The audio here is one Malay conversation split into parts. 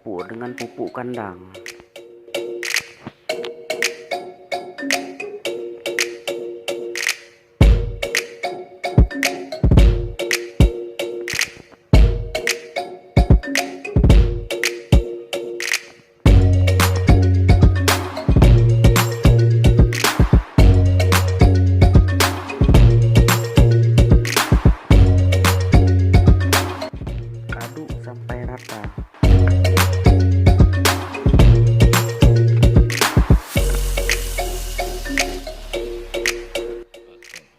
campur dengan pupuk kandang. Aduk sampai rata.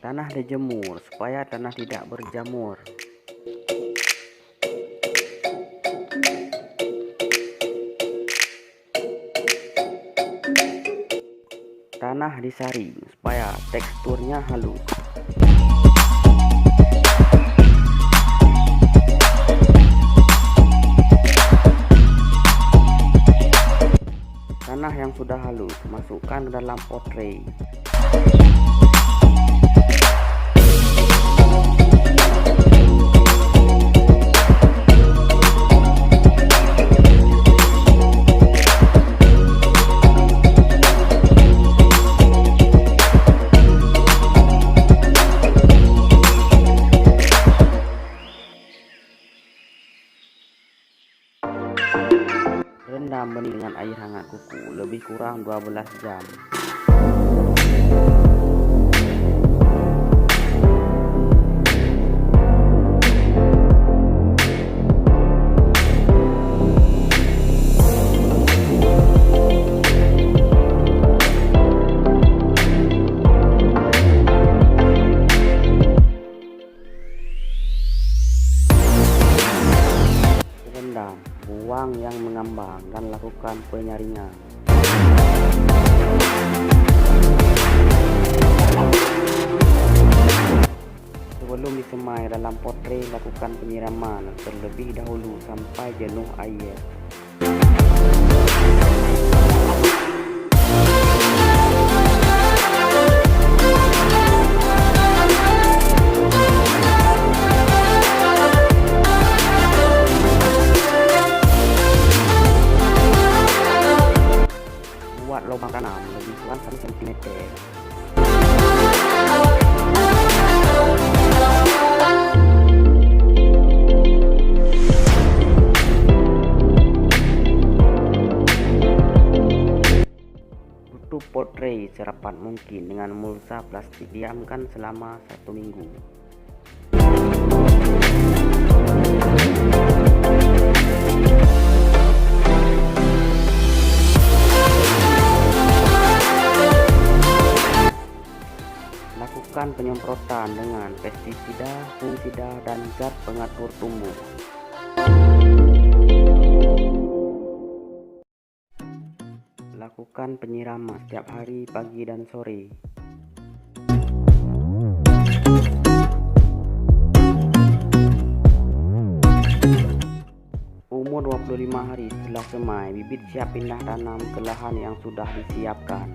Tanah dijemur supaya tanah tidak berjamur. Tanah disaring supaya teksturnya halus. Tanah yang sudah halus masukkan ke dalam pot tray. Rendam benih dengan air hangat kuku lebih kurang 12 jam. Rendam, buang yang mengambang dan lakukan penyaringan. Sebelum disemai dalam pot tray, lakukan penyiraman terlebih dahulu sampai jenuh air. Buat lubang tanam lebih kurang 1 cm. Tutup pot tray serapat mungkin dengan mulsa plastik. Diamkan selama 1 minggu. Lakukan penyemprotan dengan pestisida, fungisida, dan zat pengatur tumbuh. Lakukan penyiraman setiap hari pagi dan sore. Umur 25 hari setelah semai, bibit siap pindah tanam ke lahan yang sudah disiapkan.